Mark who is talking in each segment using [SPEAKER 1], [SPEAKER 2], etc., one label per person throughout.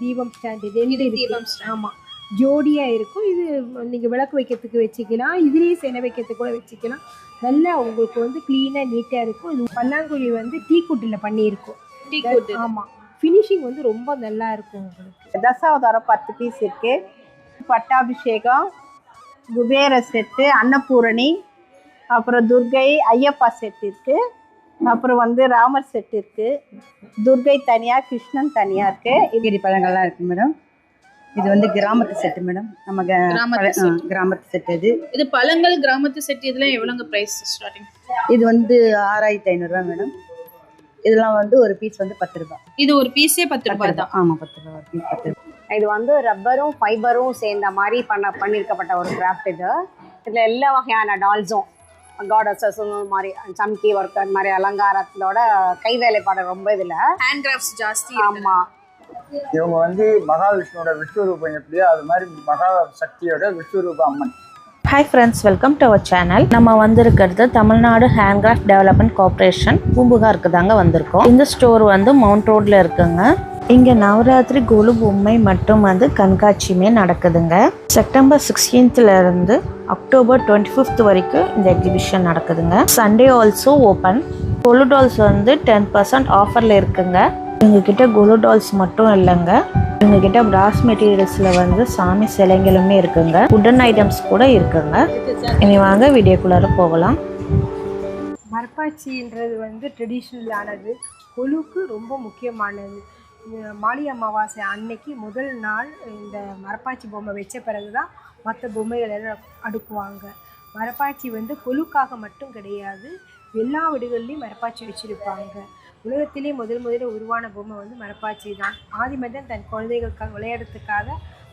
[SPEAKER 1] தீபம் ஸ்டாண்ட் இது தீபம். ஆமாம், ஜோடியாக இருக்கும். இது நீங்கள் விளக்கு வைக்கிறதுக்கு வச்சுக்கலாம், இதுலேயே செனை வைக்கிறதுக்கு கூட வச்சுக்கலாம். நல்லா உங்களுக்கு வந்து க்ளீனாக நீட்டாக இருக்கும். இது பல்லாங்குழி வந்து டீக்குட்டில் பண்ணியிருக்கோம். ஆமாம், ஃபினிஷிங் வந்து ரொம்ப நல்லா இருக்கும் உங்களுக்கு.
[SPEAKER 2] தசாவதாரம் 10 பீஸ் இருக்குது. பட்டாபிஷேகம், குபேர செட்டு, அன்னபூரணி, அப்புறம் துர்கை, ஐயப்பா செட் இருக்குது. அப்புறம் வந்து ராமர் செட் இருக்குது. துர்கை தனியாக, கிருஷ்ணன் தனியாக இருக்குது.
[SPEAKER 3] இங்கிரி பழங்கள்லாம் இருக்குது மேடம். இது வந்து கிராமத்து செட்டு மேடம். நம்ம கிராமத்து செட்.
[SPEAKER 4] இது பழங்கள் கிராமத்து செட். இதெல்லாம் எவ்வளோங்க ப்ரைஸ் ஸ்டார்டிங்?
[SPEAKER 3] இது வந்து 6500 ரூபா மேடம். இதெல்லாம் வந்து ஒரு பீஸ் வந்து 10 ரூபா.
[SPEAKER 4] இது ஒரு பீஸே 10 ரூபா தான்.
[SPEAKER 3] ஆமாம், 10 ரூபா பீஸ் 10 ரூபா.
[SPEAKER 5] இது வந்து ரப்பரும் ஃபைபரும் சேர்ந்த மாதிரி பண்ணியிருக்கப்பட்ட ஒரு கிராஃப்ட். இதில் எல்லா வகையான டால்ஸும் காடஸஸ் மாதிரி சம்கி ஒர்க் அந்த மாதிரி அலங்காரத்தோட கை வேலைப்பாடு ரொம்ப இதில்
[SPEAKER 4] ஹேண்ட் கிராஃப்ட்ஸ் ஜாஸ்தி.
[SPEAKER 5] ஆமாம்,
[SPEAKER 6] இவங்க வந்து மகாவிஷ்ணுவோட விஸ்வரூபம் எப்படியோ அது மாதிரி மகாசக்தியோட விஸ்வரூப அம்மன்.
[SPEAKER 7] Hi friends, welcome to our channel. நம்ம வந்திருக்கிறது தமிழ்நாடு ஹேண்ட்கிராஃப்ட் டெவலப்மெண்ட் கார்பரேஷன் பூம்புகாருக்கு தாங்க வந்திருக்கோம். இந்த ஸ்டோர் வந்து மவுண்ட் ரோட்ல இருக்குங்க. இங்கே நவராத்திரி கொலு பொம்மை மட்டும் வந்து கண்காட்சியுமே நடக்குதுங்க. செப்டம்பர் 16th இருந்து அக்டோபர் 25th வரைக்கும் இந்த எக்ஸிபிஷன் நடக்குதுங்க. Sunday also open. Golu dolls வந்து 10% ஆஃபரில் இருக்குங்க. எங்ககிட்ட கொலு டால்ஸ் மட்டும் இல்லைங்க, எங்ககிட்ட பிராஸ் மெட்டீரியல்ஸில் வந்து சாமி சிலைங்களுமே இருக்குங்க. உடன் ஐட்டம்ஸ் கூட இருக்குங்க. இனி வாங்க வீடியோக்குள்ளார போகலாம்.
[SPEAKER 1] மரப்பாச்சின்றது வந்து ட்ரெடிஷ்னலானது, கொலுக்கு ரொம்ப முக்கியமானது. மாளி அமாவாசை அன்னைக்கு முதல் நாள் இந்த மரப்பாச்சி பொம்மை வச்ச பிறகு தான் மற்ற பொம்மைகள் எல்லாம் அடுக்குவாங்க. மரப்பாச்சி வந்து கொலுக்காக மட்டும் கிடையாது, எல்லா வீடுகள்லேயும் மரப்பாச்சி வச்சுருப்பாங்க. உலகத்திலே முதல்ல உருவான பொம்மை வந்து மரப்பாச்சி தான். ஆதிமனிதன் தன் குழந்தைகளுக்காக விளையாடுறதுக்காக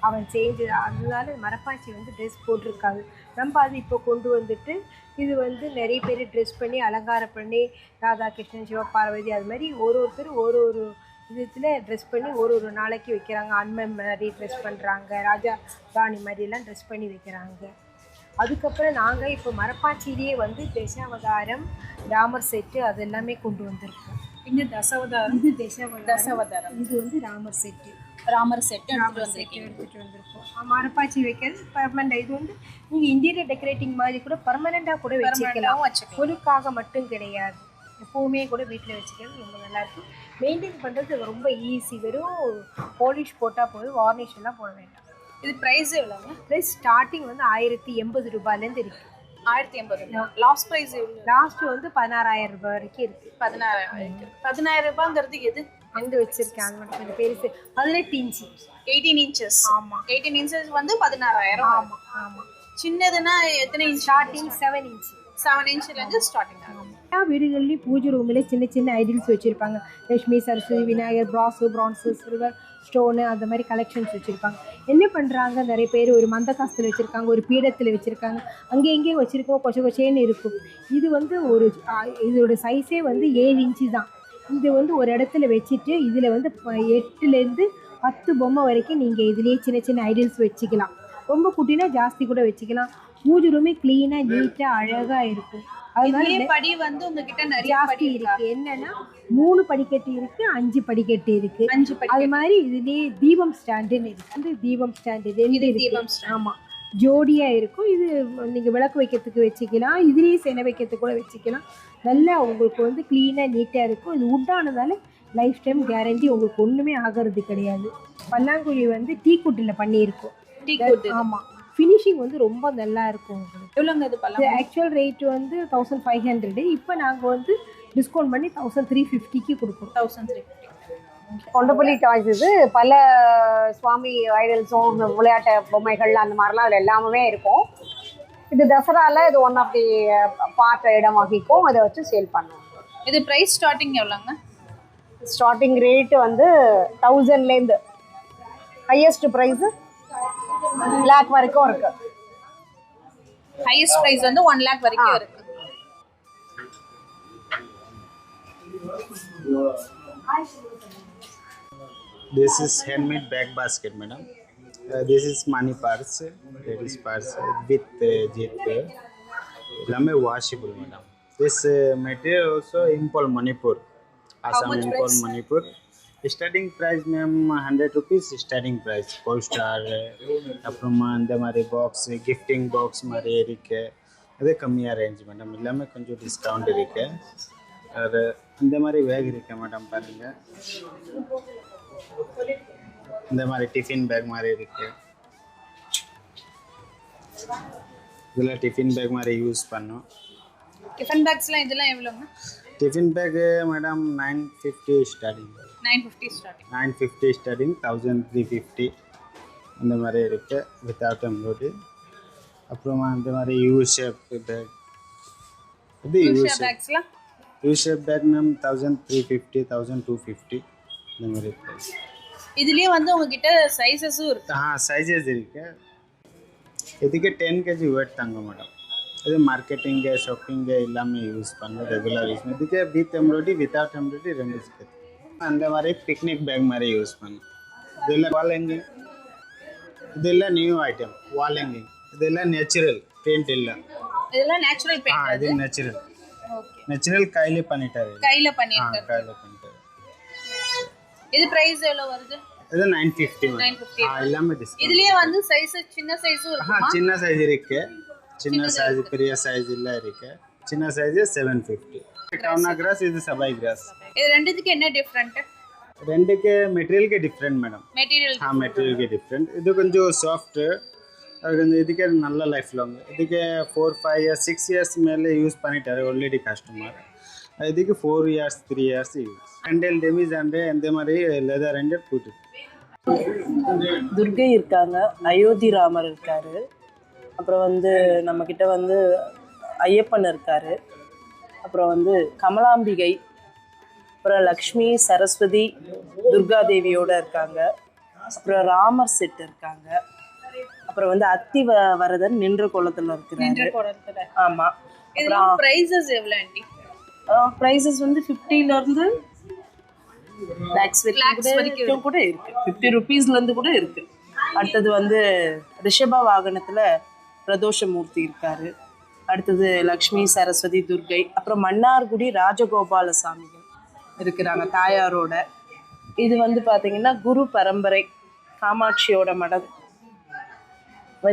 [SPEAKER 1] அவன் செஞ்சு, அதனால மரப்பாச்சி வந்து ட்ரெஸ் போட்டிருக்காது. நம்ம அது இப்போ கொண்டு வந்துட்டு இது வந்து நிறைய பேர் ட்ரெஸ் பண்ணி அலங்காரம் பண்ணி ராதாகிருஷ்ணன், சிவபார்வதி அது மாதிரி ஒருத்தர் ஒரு விதத்தில் ட்ரெஸ் பண்ணி ஒரு நாளைக்கு வைக்கிறாங்க. அன்மன் மாதிரி ட்ரெஸ் பண்ணுறாங்க, ராஜா ராணி மாதிரிலாம் ட்ரெஸ் பண்ணி வைக்கிறாங்க. அதுக்கப்புறம் நாங்கள் இப்போ மரப்பாச்சிலேயே வந்து தசாவதாரம், ராமர் செட்டு அது எல்லாமே கொண்டு வந்திருக்கோம்.
[SPEAKER 4] இன்னும் தசாவதாரம்,
[SPEAKER 1] இது தசாவதாரம், இது வந்து ராமர் செட்டு,
[SPEAKER 4] ராமர் செட்டு
[SPEAKER 1] எடுத்துகிட்டு வந்திருக்கோம். மரப்பாச்சி வைக்கிறது பர்மனெண்ட். இது வந்து நீங்கள் இன்டீரியர் டெக்கரேட்டிங் மாதிரி கூட பர்மனெண்ட்டாக கூட வச்சுக்கலாம். பொருளுக்காக மட்டும் கிடையாது, எப்போவுமே கூட வீட்டில் வச்சுக்கிறது ரொம்ப நல்லாயிருக்கும். மெயின்டைன் பண்ணுறது ரொம்ப ஈஸி. வெறும் பாலிஷ் போட்டால் போதும், வார்னிஷ் எல்லாம் போட வேண்டாம்.
[SPEAKER 4] இது ப்ரைஸ் எவ்வளோங்க?
[SPEAKER 1] ப்ரைஸ் ஸ்டார்டிங் வந்து 1080 ரூபாயிலேருந்து இருக்குது.
[SPEAKER 4] 1080. லாஸ்ட் ப்ரைஸ் எவ்வளோ?
[SPEAKER 1] லாஸ்ட்டு வந்து 16,000 ரூபாய் வரைக்கும் இருக்குது.
[SPEAKER 4] 16,000 ரூபாங்கிறது எது
[SPEAKER 1] வந்து வச்சுருக்கேன், அது மட்டும் கொஞ்சம் பெருசு. 18 இன்ச்சு,
[SPEAKER 4] 18 inches.
[SPEAKER 1] ஆமாம்,
[SPEAKER 4] 18 inches வந்து 16,000.
[SPEAKER 1] ஆமாம் ஆமாம்.
[SPEAKER 4] சின்னதுன்னா எத்தனை இன்ச்?
[SPEAKER 1] Starting 7 inch.
[SPEAKER 4] 7 inchலேருந்து ஸ்டார்டிங் ஆகும்.
[SPEAKER 1] எல்லா வீடுகள்லேயும் பூஜை ரூமில் சின்ன சின்ன ஐடியல்ஸ் வச்சுருப்பாங்க. Lakshmi, Saraswati, Vinayagar, bronze, silver, stone அந்த மாதிரி கலெக்ஷன்ஸ் வச்சுருப்பாங்க. என்ன பண்ணுறாங்க, நிறைய பேர் ஒரு மந்த காசத்தில் வச்சுருக்காங்க, ஒரு பீடத்தில் வச்சுருக்காங்க, அங்கே எங்கேயும் வச்சுருக்கோம், கொச்சேன்னு இருக்கும். இது வந்து இதோட சைஸே வந்து 7 இன்ச்சு தான். இது வந்து ஒரு இடத்துல வச்சுட்டு இதில் வந்து 8லேருந்து 10 பொம்மை வரைக்கும் நீங்கள் இதுலேயே சின்ன சின்ன ஐடியல்ஸ் வச்சுக்கலாம். ரொம்ப குட்டினா ஜாஸ்தி கூட வச்சுக்கலாம். பூஜை ரூமே க்ளீனாக நீட்டாக அழகாக இருக்கும். அதனால
[SPEAKER 4] படி வந்து உங்ககிட்ட நிறைய
[SPEAKER 1] ஜாஸ்தி இருக்குது. என்னன்னா 3 படிக்கட்டு இருக்குது, 5 படிக்கட்டு இருக்குது. 5 அது மாதிரி இதுலேயே தீபம் ஸ்டாண்டுன்னு இருக்குது. வந்து தீபம் ஸ்டாண்டு இது தீபம். ஆமாம், ஜோடியாக இருக்கும். இது நீங்கள் விளக்கு வைக்கிறதுக்கு வச்சுக்கலாம், இதுலேயே செனை வைக்கிறதுக்கு கூட வச்சுக்கலாம். நல்லா உங்களுக்கு வந்து க்ளீனாக நீட்டாக இருக்கும். இது உட்டானதால லைஃப் டைம் கேரண்டி, உங்களுக்கு ஒன்றுமே ஆகிறது கிடையாது. பல்லாங்குழி வந்து டீக்குட்டில் பண்ணியிருக்கோம். ஆமாம், ஃபினிஷிங் வந்து ரொம்ப நல்லா இருக்கும் உங்களுக்கு.
[SPEAKER 4] எவ்வளோங்க இது பல்லாங்குழி?
[SPEAKER 1] ஆக்சுவல் ரேட் வந்து 1500. இப்போ நாங்கள் வந்து டிஸ்கவுண்ட் பண்ணி 1350க்கு கொடுக்குறோம்.
[SPEAKER 4] 1350.
[SPEAKER 5] கொண்டப்பள்ளி டாய்ஸ். இது பல சுவாமி ஐடல்ஸும் விளையாட்டு பொம்மைகள் அந்த மாதிரிலாம் அதில் எல்லாமே இருக்கும். இது தசராவில் இது ஒன் ஆஃப் தி பார்ட் இடம் வகிக்கும். அதை வச்சு சேல் பண்ணுவோம்.
[SPEAKER 4] இது ப்ரைஸ் ஸ்டார்டிங் எவ்வளோங்க?
[SPEAKER 5] ஸ்டார்டிங் ரேட்டு வந்து 1000லேருந்து ஹையஸ்ட் ப்ரைஸு lakh வரைக்கும் இருக்கு.
[SPEAKER 4] ஹையஸ்ட் ப்ரைஸ் வந்து 1 lakh வரைக்கும் இருக்கு.
[SPEAKER 8] This is handmade bag basket, madam. This is money purse, ladies purse with zip. Lame washable, madam. This material also Impol Manipur, Assam Impol Manipur. Starting price ma'am 100 rupees starting price poster அப்புறமா இந்த மாதிரி box gifting box மாதிரி இருக்கு. அது கம்மியாக range madam. எல்லாமே கொஞ்சம் discount இருக்கு. அது இந்த மாதிரி பேக் இருக்கு மேடம் பாருங்க. இந்த மாதிரி டிஃபின் பேக் மாதிரி இருக்கு. இதெல்லாம் டிஃபின் பேக் மாதிரி யூஸ் பண்ணோம்.
[SPEAKER 4] டிஃபன் பேக்ஸ்லாம் இதெல்லாம் எவ்வளோங்க?
[SPEAKER 8] Tiffin bag madam 950 starting.
[SPEAKER 4] 950 starting.
[SPEAKER 8] 950 starting 1350 இந்த மாதிரி இருக்கு வித்தவுட் எம்ப்ராய்டரி. அப்புறமா இந்த மாதிரி யூ ஷேப் பேக். இது யூ ஷேப்
[SPEAKER 4] பேக்ஸ்லாம்
[SPEAKER 8] யூ ஷேப் பேக் மேம் 1350 1250 இந்த மாதிரி ப்ரைஸ்.
[SPEAKER 4] இதுலயே வந்து உங்ககிட்ட சைஸஸும் இருக்கு.
[SPEAKER 8] சைஸஸ் இருக்கு. இதுக்கு 10 kg weight தாங்க மேடம். இது மார்க்கெட்டிங்கு ஷாப்பிங்கு எல்லாமே யூஸ் பண்ண ரெகுலர் யூஸ். இதுக்கு வித் எம்ப்ராய்டரி வித்தவுட் எம்ப்ராய்டரி ரெண்டு இருக்குது. அந்த மாதிரி பிக்னிக் பேக் மாதிரி யூஸ் பண்ணு. இதெல்லாம் வால் ஹேங்கிங். இதெல்லாம் நியூ ஐட்டம் வால் ஹேங்கிங். இதெல்லாம் நேச்சுரல் பெயிண்ட் இல்லை.
[SPEAKER 4] இதெல்லாம் நேச்சுரல் பெயிண்ட்.
[SPEAKER 8] இது நேச்சுரல்.
[SPEAKER 4] ஓகே.
[SPEAKER 8] நேச்சுரல் கையில பண்ணிட்டாரு.
[SPEAKER 4] கையில பண்ணிட்டாரு.
[SPEAKER 8] கையில பண்ணிட்டாரு.
[SPEAKER 4] இது பிரைஸ் எவ்வளவு வருது?
[SPEAKER 8] இது 950
[SPEAKER 4] 950.
[SPEAKER 8] எல்லாமே டிஸ்கவுண்ட்.
[SPEAKER 4] இதுலயே வந்து சைஸ் சின்ன சைஸும் இருக்குமா?
[SPEAKER 8] சின்ன சைஸ் இருக்கு. சின்ன சைஸ் பெரிய சைஸ் இல்ல இருக்கு. சின்ன சைஸ் 750. கவுனா கிராஸ் இது சபாய் கிராஸ்.
[SPEAKER 4] இது ரெண்டுத்துக்கு என்ன டிஃபரண்ட்?
[SPEAKER 8] ரெண்டுக்கு மெட்டீரியல் के डिफरेंट मैडम.
[SPEAKER 4] மெட்டீரியல்
[SPEAKER 8] மெட்டீரியல் के डिफरेंट. இது கொஞ்சம் சாஃப்ட். இதுக்கு நல்ல லைஃப் லாங். இதுக்கு 4 5 years 6 years மேலே யூஸ் பண்ணிட்டாரு ஆல்ரெடி கஸ்டமர். இதுக்கு 4 years 3 years use. Handle டெமிஸ் and இந்த மாதிரி லெதர் ஹேண்டல் போட்டு.
[SPEAKER 9] துர்கை இருக்காங்க, அயோத்தி ராமர் இருக்காரு, அப்புறம் வந்து நம்மக்கிட்ட வந்து ஐயப்பன் இருக்காரு, அப்புறம் வந்து கமலாம்பிகை, அப்புறம் லக்ஷ்மி சரஸ்வதி துர்காதேவியோட இருக்காங்க, அப்புறம் ராமர் செட் இருக்காங்க, அப்புறம் வந்து அத்தி வரதன் நின்ற கோலத்தில் இருக்கிறாரு. ஆமாம்.
[SPEAKER 4] அப்புறம் ப்ரைஸஸ் எவ்வளோ ஆண்டி?
[SPEAKER 9] ப்ரைஸஸ் வந்து 50லேருந்து lakhs வரைக்கும் கூட இருக்கு. 50 rupeesலேருந்து கூட இருக்கு. அடுத்தது வந்து ரிஷப வாகனத்தில் பிரதோஷமூர்த்தி இருக்காரு. அடுத்தது லக்ஷ்மி சரஸ்வதி துர்கை, அப்புறம் மன்னார்குடி ராஜகோபால சாமிகள் இருக்கிறாங்க தாயாரோட. இது வந்து பார்த்தீங்கன்னா குரு பரம்பரை காமாட்சியோட மடம்.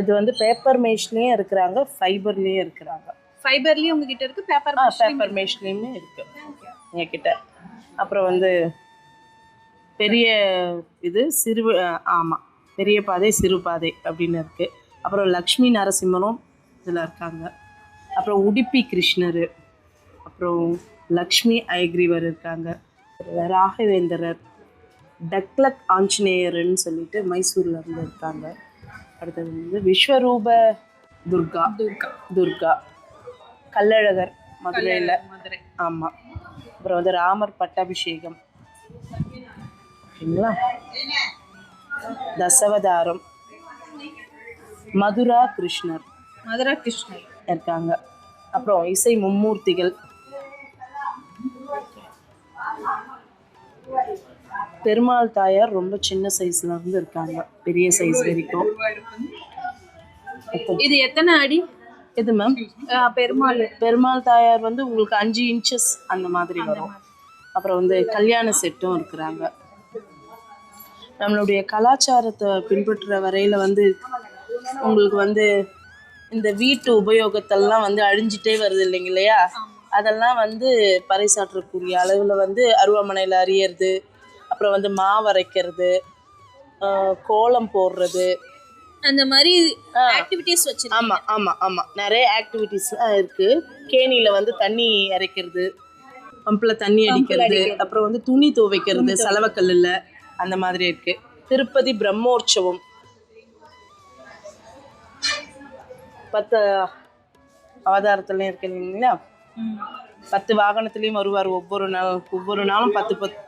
[SPEAKER 9] இது வந்து பேப்பர் மேஷ்லேயும் இருக்கிறாங்க, ஃபைபர்லேயும் இருக்கிறாங்க.
[SPEAKER 4] ஃபைபர்லேயும் உங்ககிட்ட இருக்கு,
[SPEAKER 9] பேப்பர் மேஷ்லேயுமே இருக்கு எங்ககிட்ட. அப்புறம் வந்து பெரிய இது சிறு ஆமாம் பெரிய பாதை சிறு பாதை அப்படின்னு இருக்குது. அப்புறம் லக்ஷ்மி நரசிம்மனும் இதில் இருக்காங்க. அப்புறம் உடுப்பி கிருஷ்ணர், அப்புறம் லக்ஷ்மி ஐக்ரீவர் இருக்காங்க, ராகவேந்திரர், டக்லக் ஆஞ்சநேயர்னு சொல்லிட்டு மைசூரில் இருந்து இருக்காங்க. அடுத்தது வந்து விஸ்வரூப துர்கா கள்ளழகர் மதுரையில். ஆமாம். அப்புறம் வந்து ராமர் பட்டாபிஷேகம் ஓகேங்களா, தசவதாரம், மதுரா கிருஷ்ணர் இருக்காங்க. அப்புறம் இசை மும்மூர்த்திகள், பெருமாள் தாயார் ரொம்ப சின்ன சைஸ்ல இருந்து இருக்காங்க, பெரிய சைஸ் வரைக்கும்.
[SPEAKER 4] இது எத்தனை அடி?
[SPEAKER 9] இது மேம் பெருமாள் தாயார் வந்து உங்களுக்கு 5 inches அந்த மாதிரி வரும். அப்புறம் வந்து கல்யாண செட்டும் இருக்கிறாங்க. நம்மளுடைய கலாச்சாரத்தை பின்பற்றுற வரையில் வந்து உங்களுக்கு வந்து இந்த வீட்டு உபயோகத்தெல்லாம் வந்து அழிஞ்சிட்டே வருது இல்லைங்க இல்லையா, அதெல்லாம் வந்து பறைசாற்றக்கூடிய அளவில் வந்து அருவாமனையில் அறியறது, அப்புறம் வந்து மாவரைக்கிறது, கோலம் போடுறது,
[SPEAKER 4] அந்த மாதிரி ஆக்டிவிட்டீஸ் வச்சு.
[SPEAKER 9] ஆமாம் ஆமாம் ஆமாம் நிறைய ஆக்டிவிட்டீஸ் இருக்குது. கேணியில் வந்து தண்ணி இறைக்கிறது, பம்பில் தண்ணி அடிக்கிறது, அப்புறம் வந்து துணி துவைக்கிறது சலவக்கல்லில், அந்த மாதிரி இருக்குது. திருப்பதி பிரம்மோற்சவம் 10 அவதாரத்துலையும் இருக்கு இல்லைங்களா, 10 வாகனத்துலேயும் வருவார். ஒவ்வொரு நாளும்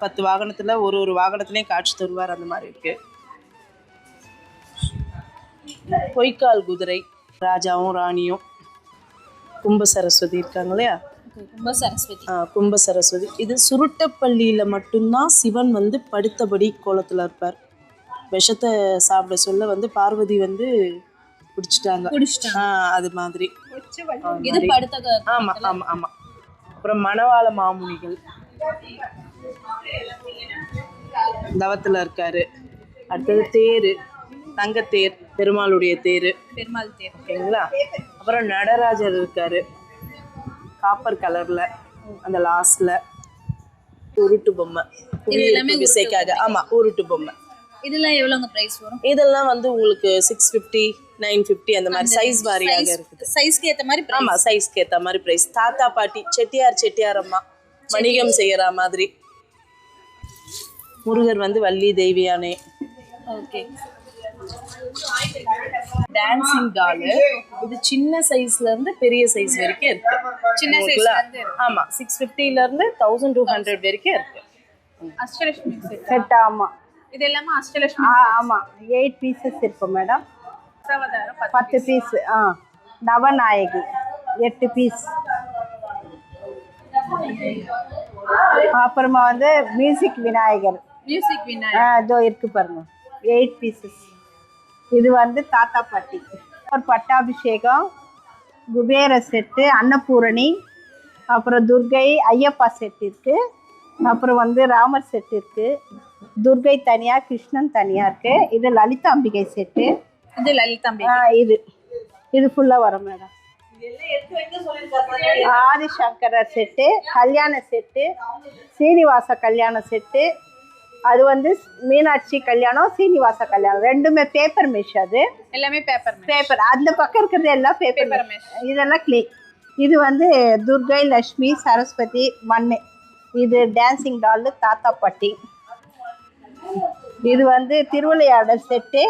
[SPEAKER 9] 10 வாகனத்தில் ஒரு வாகனத்துலேயும் காட்சி தருவார். அந்த மாதிரி இருக்குது. பொய்க்கால் குதிரை, ராஜாவும் ராணியும், கும்ப சரஸ்வதி இருக்காங்க இல்லையா, கும்ப சரஸ்வதி. இது சுருட்டப்பள்ளியில் மட்டும்தான் சிவன் வந்து படுத்தபடி கோலத்தில் இருப்பார். விஷத்தை சாப்பிட சொல்ல வந்து பார்வதி வந்து குடிச்சிட்டாங்க. அது மாதிரி. ஆமாம் ஆமாம் ஆமாம். அப்புறம் மணவாள மாமுனிகள், தவத்தில் இருக்காரு. அடுத்தது தேர், தங்கத்தேர், பெருமாளுடைய தேர்,
[SPEAKER 4] பெருமாள் தேர்.
[SPEAKER 9] ஓகேங்களா. அப்புறம் நடராஜர் இருக்காரு காப்பர் கலரில், அந்த லாஸ்டில் உருட்டு பொம்மை விசைக்காக. ஆமாம், உருட்டு பொம்மை.
[SPEAKER 4] இதெல்லாம் எவ்வளோங்க ப்ரைஸ் வரும்?
[SPEAKER 9] இதெல்லாம் வந்து உங்களுக்கு 650, 950 அந்த மாதிரி சைஸ் வாரியாக இருக்குது.
[SPEAKER 4] சைஸ்க்கு ஏற்ற மாதிரி.
[SPEAKER 9] ஆமாம், சைஸ்க்கு ஏற்ற மாதிரி ப்ரைஸ். தாத்தா பாட்டி, செட்டியார் அம்மா வணிகம் செய்கிற மாதிரி. முருகர் வந்து வள்ளி தெய்வியானே.
[SPEAKER 4] ஓகே.
[SPEAKER 9] டான்சிங் டாலு, இது சின்ன சைஸ்ல இருந்து பெரிய சைஸ் வரைக்கும் இருக்கு.
[SPEAKER 4] சின்ன சைஸ்ல இருந்து.
[SPEAKER 9] ஆமா, 650ல இருந்து 1200 வரைக்கும் இருக்கு.
[SPEAKER 4] அஷ்டலட்சுமி
[SPEAKER 2] செட். ஆமாம்,
[SPEAKER 4] இது எல்லாமே அஷ்டலட்சுமி.
[SPEAKER 2] ஆமாம், 8 பீசஸ் இருக்கும் மேடம்.
[SPEAKER 4] தசாவதாரம்
[SPEAKER 2] 10 பீஸ். நவநாயகி 8 பீஸ். அப்புறமா வந்து மியூசிக் விநாயகர். இதோ இருக்கு பாருங்க, 8 பீசஸ். இது வந்து தாத்தா பாட்டி. ஒரு பட்டாபிஷேகம், குபேர செட்டு, அன்னபூரணி, அப்புறம் துர்கை ஐயப்பா செட் இருக்குது. அப்புறம் வந்து ராமர் செட் இருக்குது. துர்கை தனியாக, கிருஷ்ணன் தனியாக இருக்குது. இது லலிதாம்பிகை செட்டு.
[SPEAKER 4] இது லலிதாம்பிகை.
[SPEAKER 2] இது ஃபுல்லாக வரும் மேடம். ஆதிசங்கரர் செட்டு, கல்யாண செட்டு, சீனிவாச கல்யாண செட்டு. அது வந்து மீனாட்சி கல்யாணம், சீனிவாச கல்யாணம் ரெண்டுமே பேப்பர் மெஷ். அது
[SPEAKER 4] எல்லாமே பேப்பர்.
[SPEAKER 2] அந்த பக்கம் இருக்கிறது எல்லாம் பேப்பர் மெஷ். இதெல்லாம் கிளே. இது வந்து துர்கை, லக்ஷ்மி, சரஸ்வதி, மண்ணு. இது டான்சிங் டால், தாத்தா பாட்டி. இது வந்து திருவிளையாடல் செட்டு.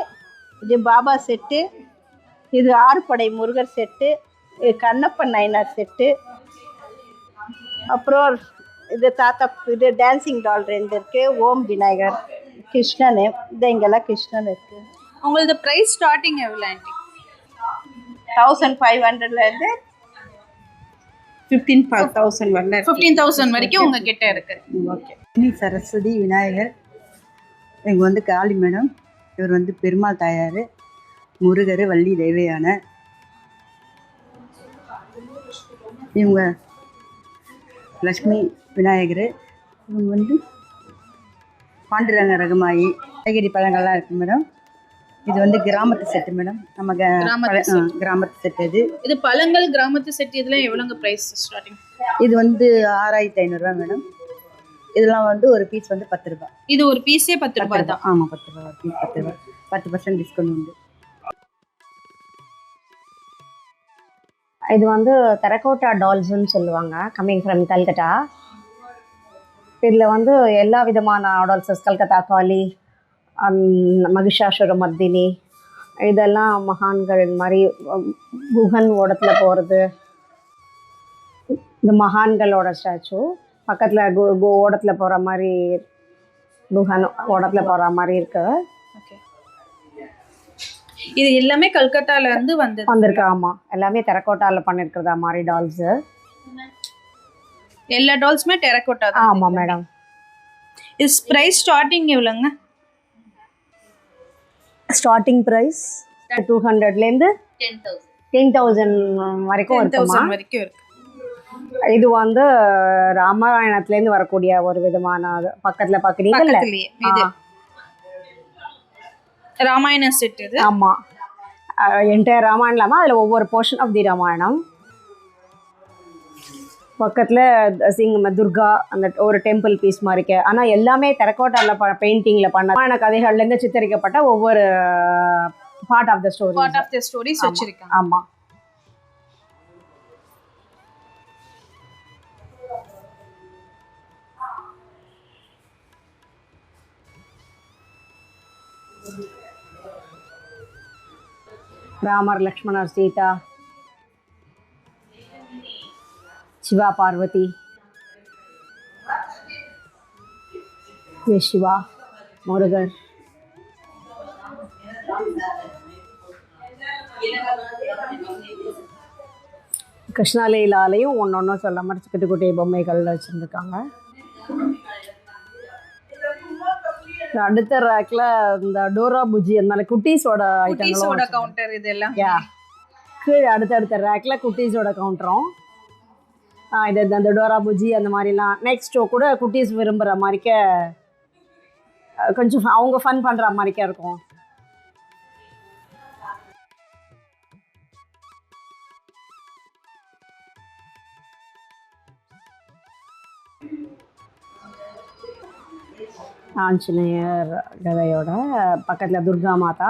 [SPEAKER 2] இது பாபா செட்டு. இது ஆறுபடை முருகர் செட்டு. இது கண்ணப்பன் நயனார் செட்டு. அப்புறம் இது தாத்தா, இது டான்சிங் டால் 2 இருக்குது. ஓம் விநாயகர், கிருஷ்ணன். இது இங்கெல்லாம் கிருஷ்ணன் இருக்குது.
[SPEAKER 4] உங்களது ப்ரைஸ் ஸ்டார்டிங் எவ்வளோ ஆண்டி?
[SPEAKER 2] 1500லேருந்து 15,000 வரல.
[SPEAKER 4] 15,000 வரைக்கும் உங்ககிட்ட இருக்கு.
[SPEAKER 2] ஓகே.
[SPEAKER 3] சரஸ்வதி விநாயகர். இவங்க வந்து காளி மேடம். இவர் வந்து பெருமாள் தாயார், முருகர், வள்ளி தெய்வயான. இவங்க லக்ஷ்மி விநாயகர். இவங்க வந்து பாண்டுரங்க ரகுமாயி. காய்கறி பழங்கள்லாம் இருக்குது மேடம். இது வந்து கிராமத்து செட்டு மேடம். நம்ம கிராமத்து செட்டு.
[SPEAKER 4] இது பழங்கள் கிராமத்து செட். இதெல்லாம் எவ்வளோங்க ப்ரைஸ் ஸ்டார்டிங்?
[SPEAKER 3] இது வந்து 6500 மேடம். இதெல்லாம் வந்து ஒரு பீஸ் வந்து 10 ரூபாய்.
[SPEAKER 4] இது ஒரு பீஸே 10 ரூபாய் தான்.
[SPEAKER 3] ஆமாம், 10 ரூபாய் ஒரு பீஸ். 10 ரூபாய், 10% டிஸ்கவுண்ட் உண்டு.
[SPEAKER 5] இது வந்து தெரக்கோட்டா டால்ஸ்ன்னு சொல்லுவாங்க, கம்மிங் ஃப்ரம் கல்கட்டா. இதில் வந்து எல்லா விதமான டால்ஸஸ், கல்கத்தா காளி, மகிஷாசுர மர்தினி, இதெல்லாம் மகான்கள் மாதிரி. குகன் ஓடத்தில் போகிறது, இந்த மகான்களோட ஸ்டாச்சு. பக்கத்தில் ஓடத்தில் போகிற மாதிரி, குகன் ஓடத்தில் போகிற மாதிரி இருக்குது.
[SPEAKER 4] இது எல்லாமே கல்கட்டால இருந்து
[SPEAKER 5] வந்திருக்கு. ஆமாம், எல்லாமே டெரக்கோட்டாவில் பண்ணியிருக்கிறதா மாதிரி டால்ஸு.
[SPEAKER 4] எல்லா டால்ஸுமே டெரக்கோட்டா தான்.
[SPEAKER 5] ஆமாம் மேடம்.
[SPEAKER 4] இது ப்ரைஸ் ஸ்டார்டிங் எவ்வளோங்க?
[SPEAKER 5] ஸ்டார்டிங் ப்ரைஸ் 200லேருந்து 10,000 வரைக்கும் இருக்கு. இது வந்து ராமாயணத்துலேருந்து வரக்கூடிய ஒரு விதமான, பக்கத்தில் பார்க்குறீங்கல்ல,
[SPEAKER 4] ராமாயண செட் இது.
[SPEAKER 5] ஆமாம், என்டையர் ராமாயணம் இல்லாமல் அதில் ஒவ்வொரு போர்ஷன் ஆஃப் தி ராமாயணம். பக்கத்தில் துர்கா, அந்த ஒரு டெம்பிள் பீஸ் மாதிரிக்க. ஆனால் எல்லாமே டெரக்கோட்டாவில் பெயிண்டிங்கில் பண்ண ராமாயண கதைகள்லேருந்து சித்தரிக்கப்பட்ட ஒவ்வொரு பார்ட் ஆஃப் த ஸ்டோரிஸ் வச்சுருக்காங்க. ஆமாம். ராமர், லக்ஷ்மணர், சீதா, சிவா, பார்வதி, சிவா, முருகர். கிருஷ்ணலீலாலையும் ஒன்று சொல்ல மாதிரி குட்டி குட்டி பொம்மைகள் வச்சுருக்காங்க. அடுத்த ரேக்ல இந்த டோரா புஜி, அந்த மாதிரி குட்டீஸோட ஐட்டங்களோட
[SPEAKER 4] கவுண்டர். இதெல்லாம்
[SPEAKER 5] கீழே அடுத்தடுத்த ரேக்ல குட்டீஸோட கவுண்டரும். இது அந்த டோரா புஜி அந்த மாதிரிலாம். நெக்ஸ்ட் கூட குட்டீஸ் விரும்புகிற மாதிரிக்க கொஞ்சம் அவங்க ஃபன் பண்ணுற மாதிரிக்கா இருக்கும். ஆஞ்சநேயர் கதையோட பக்கத்தில் துர்கா மாதா,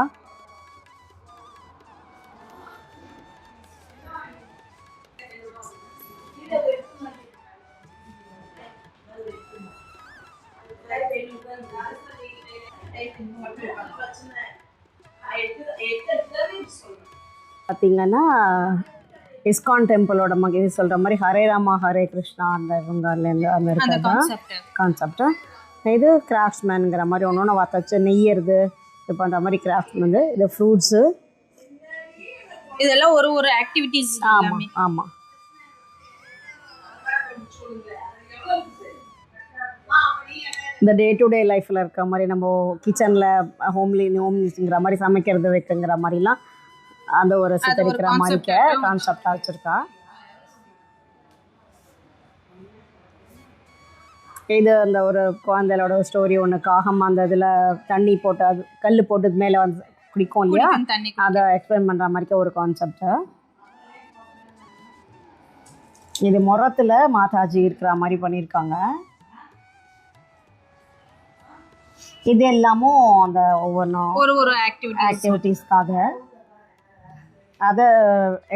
[SPEAKER 5] பார்த்தீங்கன்னா இஸ்கான் டெம்பிளோட இது சொல்கிற மாதிரி ஹரே ராமா ஹரே கிருஷ்ணா அந்த இவங்கலேருந்து அந்த இருக்கிறது கான்செப்ட். இது கிராஃப்ட்ஸ்மேனுங்கிற மாதிரி ஒன்று ஒன்று வச்சு நெய்யறது இது பண்ணுற மாதிரி கிராஃப்ட் வந்து இது ஃப்ரூட்ஸு
[SPEAKER 4] இதெல்லாம் ஒரு ஒரு ஆக்டிவிட்டீஸ்.
[SPEAKER 5] ஆமாம் ஆமாம். இந்த டே டு டே லைஃப்பில் இருக்க மாதிரி நம்ம கிச்சனில் ஹோம்லிங்கிற மாதிரி சமைக்கிறது வைக்குங்கிற மாதிரிலாம் அந்த ஒரு சித்தரிக்கிற மாதிரி கான்செப்டாக வச்சுருக்கா. இது அந்த ஒரு குழந்தைகளோட ஸ்டோரி ஒன்று, காகம் அந்த இதில் தண்ணி போட்டு அது கல் போட்டு மேலே வந்து குடிக்கும் இல்லையா, அதை எக்ஸ்பிளைன் பண்ணுற மாதிரி ஒரு கான்செப்டு. இது முரத்தில் மாதாஜி இருக்கிற மாதிரி பண்ணியிருக்காங்க. இது எல்லாமும் அந்த ஒவ்வொன்றும்
[SPEAKER 4] ஒரு
[SPEAKER 5] ஆக்டிவிட்டீஸ்க்காக அதை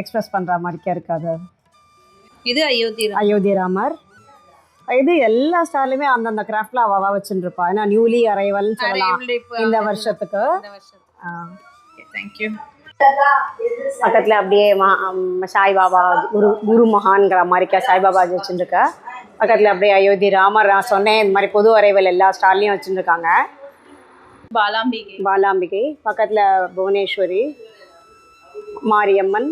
[SPEAKER 5] எக்ஸ்பிரஸ் பண்ணுற மாதிரிக்கா இருக்காது.
[SPEAKER 4] இது
[SPEAKER 5] அயோத்தி ராமர். இது எல்லா ஸ்டார்லையுமே அந்தந்த கிராஃப்டில் அவள் வச்சுட்டு இருப்பா. ஏன்னா நியூலி அரைவல்னு சொல்லலாம் இந்த வருஷத்துக்கு.
[SPEAKER 4] தேங்க்யூ.
[SPEAKER 5] பக்கத்தில் அப்படியே சாய்பாபா குரு மகான்கிற மாதிரிக்கா சாய்பாபா வச்சுருக்க. பக்கத்தில் அப்படியே அயோத்தி ராமர் நான் சொன்னேன் இந்த மாதிரி பொது அரைவல் எல்லா ஸ்டார்லையும் வச்சுருக்காங்க. பாலாம்பிகை பக்கத்தில் புவனேஸ்வரி, மாரியம்மன்,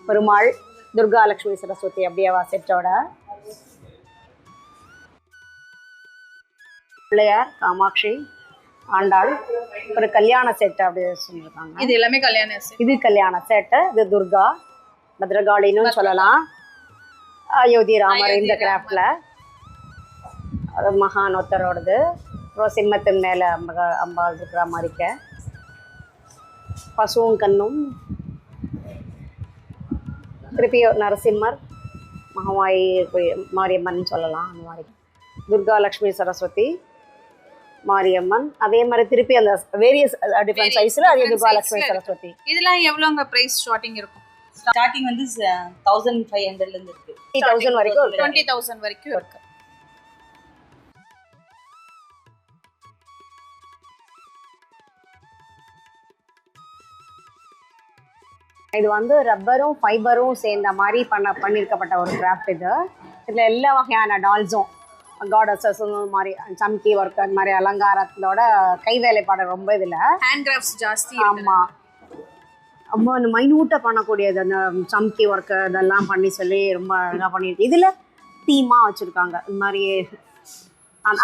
[SPEAKER 5] பெருமாள், துர்கா லக்ஷ்மி சரஸ்வதி அப்படியே செட்டோட, பிள்ளையார், காமாட்சி, ஆண்டாள், ஒரு கல்யாண செட்டு அப்படி வச்சுருக்காங்க.
[SPEAKER 4] இது எல்லாமே கல்யாண செட். இது
[SPEAKER 5] கல்யாண செட்டு. இது துர்கா பத்ரகாளின்னு சொல்லலாம். அயோத்தி ராமர் இந்த கிராஃப்டில் அது மகான் ஒருத்தரோடது. அப்புறம் சிம்மத்தின் மேலே அம்பாள் இருக்கிற மாதிரிக்க பசுவும் கண்ணும், திருப்பி நரசிம்மர், மகமாயி மாரியம்மன் சொல்லலாம். அந்த மாதிரி துர்கா லக்ஷ்மி சரஸ்வதி, மாரியம்மன், அதே மாதிரி திருப்பி அந்த வேரியஸ் டிஃப்ரெண்ட் சைஸில் அதே துர்கா லக்ஷ்மி சரஸ்வதி.
[SPEAKER 4] இதெல்லாம் எவ்வளோங்க ப்ரைஸ் ஸ்டார்டிங் இருக்கும்?
[SPEAKER 10] ஸ்டார்டிங் வந்து 1500லேருந்து இருக்கு,
[SPEAKER 5] 20,000 வரைக்கும்,
[SPEAKER 4] 20,000 வரைக்கும் இருக்கு.
[SPEAKER 5] இது வந்து ரப்பரும் ஃபைபரும் சேர்ந்த மாதிரி பண்ணியிருக்கப்பட்ட ஒரு கிராஃப்ட். இதில் எல்லா வகையான டால்ஸும் காடஸஸ் மாதிரி சம்கி ஒர்க் அந்த மாதிரி அலங்காரத்தோட கை வேலைப்பாடு ரொம்ப இதில்
[SPEAKER 4] ஹேண்ட் கிராஃப்ட்ஸ் ஜாஸ்தி.
[SPEAKER 5] ஆமாம், ரொம்ப மைன்யூட்டாக பண்ணக்கூடியது அந்த சம்கி ஒர்க்கு இதெல்லாம் பண்ணி சொல்லி ரொம்ப அழகாக பண்ணியிருக்கு. இதில் தீமாக வச்சுருக்காங்க இந்த மாதிரி.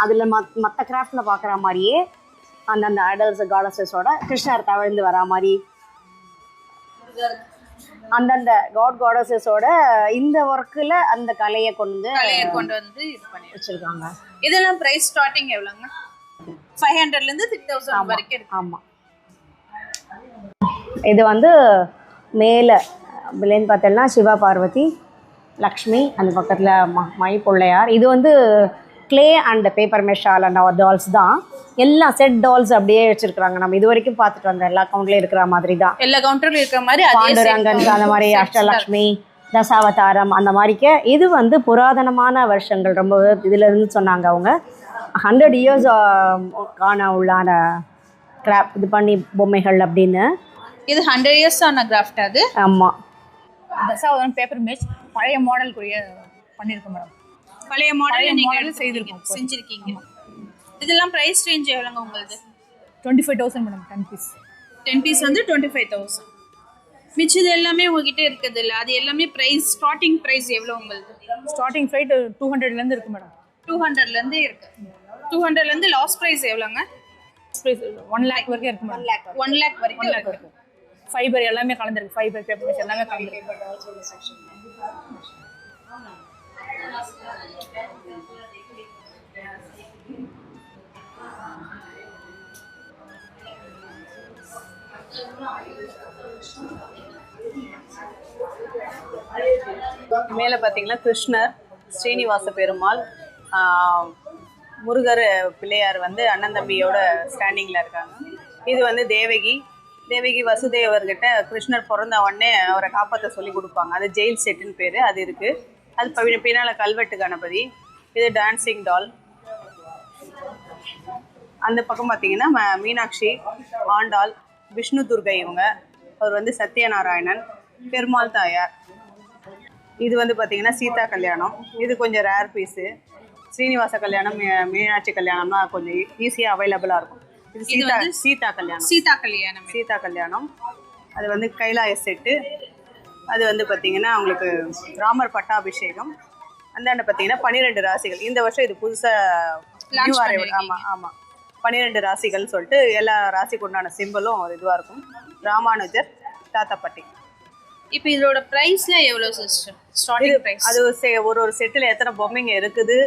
[SPEAKER 5] அதில் மற்ற கிராஃப்டில் பார்க்குற மாதிரியே அந்தந்த ஐடல்ஸ் காடஸஸோட கிருஷ்ணர் தவிழ்ந்து வரா மாதிரி அந்தந்த காடஸஸோட இந்த ஒர்க்கில் அந்த கலையை கொண்டு
[SPEAKER 4] வந்து இது பண்ணி
[SPEAKER 5] வச்சுருக்காங்க.
[SPEAKER 4] இதெல்லாம் ப்ரைஸ் ஸ்டார்டிங் எவ்வளோங்க? 500லேருந்து 6,000 வரைக்கும் இருக்கு.
[SPEAKER 5] ஆமாம். இது வந்து மேலே பிள்ளைன்னு பார்த்தோம்னா சிவா பார்வதி, லக்ஷ்மி, அந்த பக்கத்தில் மை பிள்ளையார். இது வந்து clay and paper mache and our dolls தான். எல்லாம் செட் டால்ஸ் அப்படியே வச்சுருக்குறாங்க. நம்ம இது வரைக்கும் பார்த்துட்டு வந்த எல்லா கவுண்ட்லேயும் இருக்கிற மாதிரி தான்.
[SPEAKER 4] எல்லா கவுண்டர்லையும் இருக்கிற மாதிரி
[SPEAKER 5] பாண்டுரங்கன் அந்த மாதிரி, அஷ்டலக்ஷ்மி, தசாவதாரம் அந்த மாதிரிக்க. இது வந்து புராதனமான வருஷங்கள் ரொம்ப இதில் இருந்து சொன்னாங்க அவங்க. 100 years காண உள்ளான கிராஃப்ட் இது பண்ணி பொம்மைகள் அப்படின்னு.
[SPEAKER 4] இது 100 years ஆன கிராஃப்ட் அது.
[SPEAKER 5] ஆமாம்.
[SPEAKER 10] தசாவதாரம் பேப்பர் மேட்ச் பழைய மாடலுக்குரிய பண்ணியிருக்கோம் மேடம்.
[SPEAKER 4] பழைய மாடல் நீங்கள் செஞ்சுருக்கீங்க. இதெல்லாம் ப்ரைஸ் ரேஞ்ச் எவ்வளோங்க உங்களுக்கு?
[SPEAKER 10] 25,000 மேடம். 10 பீஸ்
[SPEAKER 4] வந்து 25,000. மிச்சது எல்லாமே உங்ககிட்ட இருக்குது இல்லை? அது எல்லாமே ப்ரைஸ் ஸ்டார்டிங் ப்ரைஸ் எவ்வளோ உங்களுக்கு?
[SPEAKER 10] ஸ்டார்டிங் ப்ரைஸ் 200லேருந்து இருக்குது மேடம்.
[SPEAKER 4] 200லேருந்து இருக்குது. 200லேருந்து லாஸ்ட் ப்ரைஸ் எவ்வளோங்க?
[SPEAKER 10] ப்ரைஸ் 1 lakh வரைக்கும் இருக்குது மேடம்.
[SPEAKER 4] 1 lakh வரைக்கும் இருக்குது.
[SPEAKER 10] ஃபைபர் எல்லாமே கலந்துருக்கு. ஃபைபர் பேப்பர் எல்லாமே கலந்துருக்கு.
[SPEAKER 11] மேலே பார்த்தீங்கன்னா கிருஷ்ணர், ஸ்ரீனிவாச பெருமாள், முருகர், பிள்ளையார் வந்து அண்ணன் தம்பியோட ஸ்டாண்டிங்கில் இருக்காங்க. இது வந்து தேவகி வசுதேவர்கிட்ட கிருஷ்ணர் பிறந்த உடனே அவரை காப்பாற்ற சொல்லி கொடுப்பாங்க. அது ஜெயில் செட்டுன்னு பேர். அது இருக்குது. அது பின்னால் கல்வெட்டு கணபதி. இது டான்சிங் டால். அந்த பக்கம் பார்த்தீங்கன்னா மீனாட்சி, ஆண்டாள், விஷ்ணு துர்கை. இவங்க அவர் வந்து சத்யநாராயணன், பெருமாள் தாயார். இது வந்து பார்த்தீங்கன்னா சீதா கல்யாணம். இது கொஞ்சம் ரேர் பீஸு. ஸ்ரீனிவாச கல்யாணம், மீனாட்சி கல்யாணம்னா கொஞ்சம் ஈஸியாக அவைலபிளாக இருக்கும். இது சீதா கல்யாணம். அது வந்து கைலாய செட்டு. அது வந்து பார்த்தீங்கன்னா உங்களுக்கு ராமர் பட்டாபிஷேகம். அந்தாண்ட பார்த்தீங்கன்னா 12 ராசிகள். இந்த வருஷம் இது புதுசாக ஆமாம் 12 ராசிகள் சொல்லிட்டு எல்லா ராசிக்கு உண்டான சிம்பிளும் ஒரு இதுவாக இருக்கும். ராமானுஜர், தாத்தாப்பட்டி.
[SPEAKER 4] இப்போ இதோட ப்ரைஸ்லாம் எவ்வளோ சிஸ்டர்? ஸ்டார்டிங் ப்ரைஸ்
[SPEAKER 11] அது ஒரு செட்டில் எத்தனை பொம்மைங்க இருக்குது,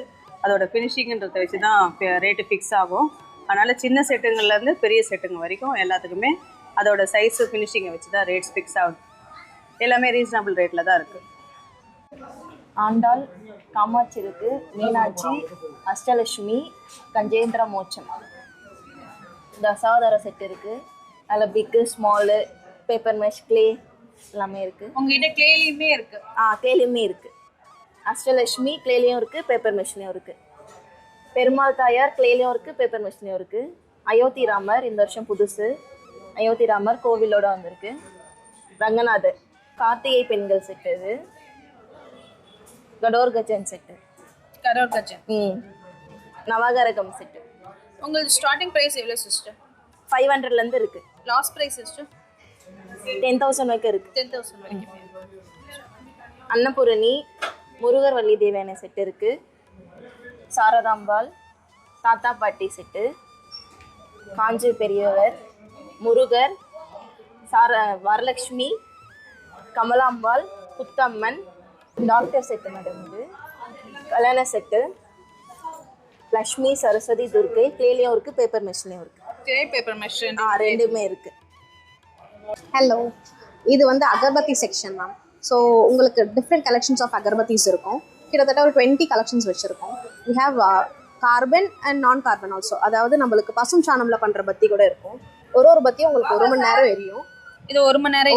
[SPEAKER 11] அதோட ஃபினிஷிங்ன்றதை வச்சு தான் ரேட்டு ஃபிக்ஸ் ஆகும். அதனால் சின்ன செட்டுங்கள்லேருந்து பெரிய செட்டுங்க வரைக்கும் எல்லாத்துக்குமே அதோட சைஸு ஃபினிஷிங்கை வச்சு தான் ரேட்ஸ் ஃபிக்ஸ் ஆகுது. எல்லாமே ரீசனபிள் ரேட்டில் தான் இருக்குது.
[SPEAKER 12] ஆண்டாள், காமாட்சி இருக்குது, மீனாட்சி, அஷ்டலட்சுமி, கஜேந்திர மோட்சம், தசாவதார செட் இருக்குது. அதில் பிக்கு, ஸ்மாலு, பேப்பர் மெஷ், கிளே எல்லாமே இருக்குது.
[SPEAKER 4] உங்ககிட்ட கிளேலையுமே இருக்குது?
[SPEAKER 12] கிளேலையுமே இருக்குது. அஷ்டலட்சுமி கிளேலையும் இருக்குது, பேப்பர் மெஷ்லேயும் இருக்குது. பெருமாள் தாயார் கிளேலையும் இருக்குது, பேப்பர் மெஷ்லேயும் இருக்குது. அயோத்தி ராமர் இந்த வருஷம் புதுசு. அயோத்தி ராமர் கோவிலோட வந்திருக்கு. ரங்கநாதர், கார்த்திகை பெண்கள் செட்டு. இது கடோர்கஜன் செட்டு. நவகரகம் செட்டு.
[SPEAKER 4] உங்களுக்கு ஸ்டார்டிங் ப்ரைஸ் எவ்வளோ சிஸ்டர்?
[SPEAKER 12] 500லேருந்து இருக்குது.
[SPEAKER 4] Last price sister?
[SPEAKER 12] 10,000 வரைக்கும் இருக்குது.
[SPEAKER 4] 10,000 வரைக்கும்.
[SPEAKER 12] அன்னபூரணி, முருகர் வள்ளி தேவியான செட்டு இருக்குது. சாரதாம்பாள், தாத்தா பாட்டி set, Kanchi Periyavar, Murugar, Varalakshmi, Kamalambal, Puthamman, doctor set madam. இது கல்யாண செட்டு. லக்ஷ்மி, சரஸ்வதி, துர்கை கிளேலையும் இருக்குது, பேப்பர் மெஷ்லேயும் இருக்குது.
[SPEAKER 4] பேப்பர் மெஷ்
[SPEAKER 12] ரெண்டுமே இருக்குது.
[SPEAKER 13] ஹலோ, இது வந்து அகர்பத்தி செக்ஷன் மேம். ஸோ உங்களுக்கு டிஃப்ரெண்ட் கலெக்ஷன்ஸ் ஆஃப் அகர்பத்திஸ் இருக்கும். கிட்டத்தட்ட ஒரு 20 கலெக்ஷன்ஸ் வச்சுருக்கோம். வி ஹேவ் கார்பன் அண்ட் நான் கார்பன் ஆல்சோ. அதாவது நம்மளுக்கு பசும் சாணம்ல பண்ணுற பத்தி கூட இருக்கும். ஒரு பத்தியும் உங்களுக்கு 1 மணி நேரம் எரியும்.
[SPEAKER 4] இது 1 மணி நேரம்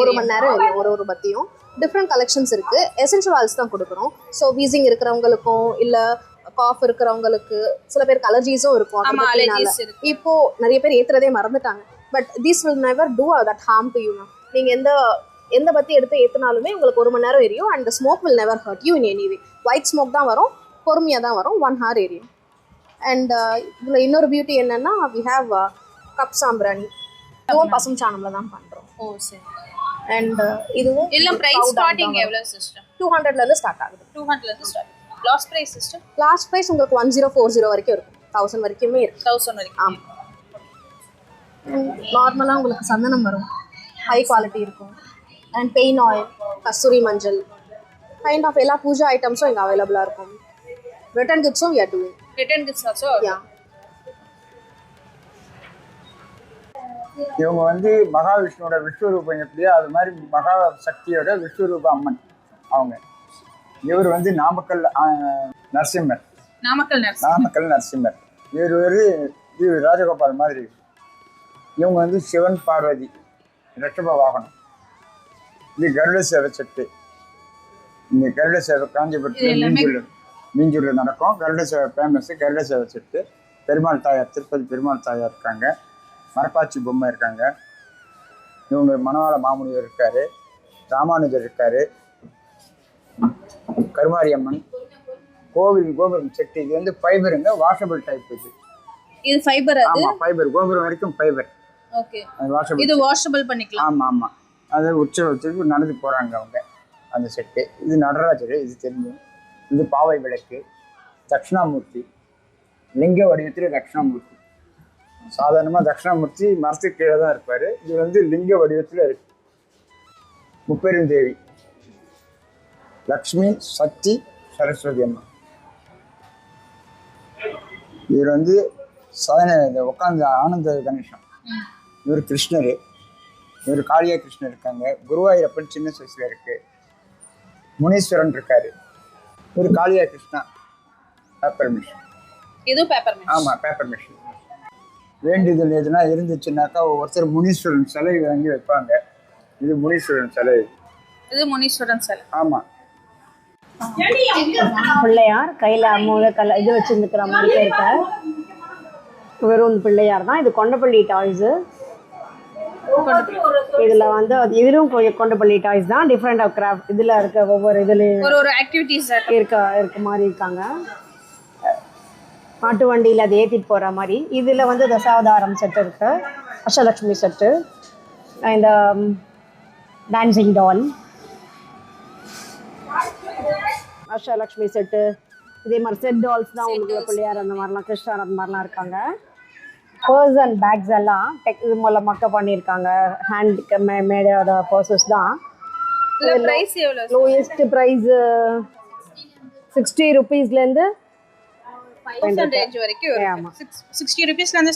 [SPEAKER 13] எரியும். ஒரு பத்தியும் டிஃப்ரெண்ட் கலெக்ஷன்ஸ் இருக்குது. எசென்ஷியல் ஆயில்ஸ் தான் கொடுக்குறோம். ஸோ வீசிங் இருக்கிறவங்களுக்கும் இல்லை காஃப் இருக்கிறவங்களுக்கு, சில பேருக்கு அலர்ஜிஸும் இருக்கும். இப்போ நிறைய பேர் ஏற்றுறதே மறந்துட்டாங்க. But this will never do that harm to you ma'am. நீங்கள் எந்த பற்றி எடுத்து ஏற்றினாலுமே உங்களுக்கு 1 மணி நேரம் எரியும். And the smoke will never hurt you in any way. White smoke தான் வரும், பொறுமையாக தான் வரும். 1 hour எரியும். அண்ட் இதில் இன்னொரு பியூட்டி என்னென்னா, வி ஹேவ் கப் சாம்பிராணி. இதுவும் பசும் சாணம்ல தான் பண்ணுறோம்.
[SPEAKER 4] ஓ சரி.
[SPEAKER 13] அண்ட் இதுவும்
[SPEAKER 4] எல்லாம் ப்ரைஸ் ஸ்டார்டிங் எவ்வளோ சிஸ்டர்?
[SPEAKER 13] 200லேருந்து ஸ்டார்ட் ஆகுது.
[SPEAKER 4] 200லேருந்து start. Last price sister?
[SPEAKER 13] Last price உங்களுக்கு 1040 வரைக்கும் இருக்கும். 1000 வரைக்குமே இருக்கு.
[SPEAKER 4] 1000 வரைக்கும்.
[SPEAKER 13] ஆமாம். நார்மலாக உங்களுக்கு சந்தனம் வரும், ஹை குவாலிட்டி இருக்கும். அண்ட் பெயின் ஆயில், கஸ்தூரி மஞ்சள், கைண்ட் ஆஃப் எல்லா பூஜா ஐட்டம்ஸும் இங்கே அவைலபிளாக இருக்கும். ரிட்டர்ன் கிஃப்ட்ஸும் we are doing.
[SPEAKER 4] Return gifts also?
[SPEAKER 13] Yeah.
[SPEAKER 6] இவங்க வந்து மகாவிஷ்ணுவோட விஸ்வரூபம் எப்படியோ அது மாதிரி மகா சக்தியோட விஸ்வரூப அம்மன் அவங்க. இவர் வந்து நாமக்கல் நரசிம்மர். நாமக்கல் நரசிம்மர். இவர் ராஜகோபால் மாதிரி. இவங்க வந்து சிவன் பார்வதி ரிஷப வாகனம். இது கருட சேவை செட்டு. இந்த கருட சேவை காஞ்சிபுரத்தில் மீஞ்சூரில் நடக்கும். கருட சேவை ஃபேமஸ். கருட சேவை செட்டு. பெருமாள் தாயார், திருப்பதி பெருமாள் தாயார் இருக்காங்க. மரப்பாச்சி பொம்மை இருக்காங்க. இவங்க மணவாள மாமுனிவர் இருக்காரு. ராமானுஜர் இருக்காரு. கருமாரியம்மன் கோபுரம் செட்டு. இது வந்து ஃபைபருங்க, வாஷபிள் டைப்.
[SPEAKER 4] இது ஃபைபர்.
[SPEAKER 6] ஆமா, ஃபைபர். கோபுரம் வரைக்கும் ஃபைபர்.
[SPEAKER 4] ஓகே. இது வாஷபிள் பண்ணிக்கலாம்.
[SPEAKER 6] ஆமா. அது உற்சவத்துக்கு நடந்து போறாங்க அவங்க. அந்த செட்டு. இது நடராஜர், இது தெரியும். இது பாவை விளக்கு. தட்சிணாமூர்த்தி லிங்க வடிவத்தில் தட்சிணாமூர்த்தி. சாதாரணமாக தட்சிணாமூர்த்தி மரத்துக்கு கீழே தான் இருப்பார். இது வந்து லிங்க வடிவத்தில் இருக்கு. முப்பெருந்தேவி லக்ஷ்மி, சக்தி, சரஸ்வதி அம்மா. இவர் வந்து உட்காந்து ஆனந்த கணேசன். இவர் கிருஷ்ணர். ஒரு காளியா கிருஷ்ணன் இருக்காங்க. குருவாயூரப்பன் சின்ன சைஸில் இருக்குது. முனீஸ்வரன் இருக்காரு. ஒரு காளியா கிருஷ்ணா பேப்பர் மிஷின்.
[SPEAKER 4] இதுவும் பேப்பர் மிஷின்.
[SPEAKER 6] ஆமாம், பேப்பர் மிஷின். வேண்டுதல் எதுனா இருந்துச்சுன்னாக்கா ஒருத்தர் முனீஸ்வரன் சிலை வாங்கி வைப்பாங்க. இது முனீஸ்வரன் சிலை.
[SPEAKER 4] இது முனீஸ்வரன் சிலை.
[SPEAKER 6] ஆமாம்.
[SPEAKER 5] பிள்ளையார் கையில் இது வச்சுருந்துக்கிற மாதிரி இருக்க வெறும் பிள்ளையார் தான். இது கொண்டப்பள்ளி டாய்ஸு. இதில் வந்து இதுவும் கொண்டப்பள்ளி டாய்ஸ் தான். டிஃப்ரெண்ட் ஆஃப் கிராஃப்ட் இதில் இருக்க ஒவ்வொரு இதுலேயும்
[SPEAKER 4] ஒரு ஆக்டிவிட்டிஸ்
[SPEAKER 5] இருக்க மாதிரி இருக்காங்க. மாட்டு வண்டியில் அதை ஏற்றிட்டு போகிற மாதிரி. இதில் வந்து தசாவதாரம் செட்டு இருக்குது, அஷ்டலக்ஷ்மி செட்டு, இந்த டான்சிங் டால், அஷ்டலக்ஷ்மி செட்டு, இதே மாதிரி செட் டால்ஸ் தான் உங்களுக்கு பிள்ளையார் அந்த மாதிரிலாம், கிருஷ்ணர் அந்த மாதிரிலாம் இருக்காங்க. பர்ஸ் அண்ட் பேக்ஸ் எல்லாம் இது மூலமாக பண்ணியிருக்காங்க. ஹேண்ட் மேடோட பர்சஸ் தான். லோயஸ்ட் ப்ரைஸ் 60 rupeesலேருந்து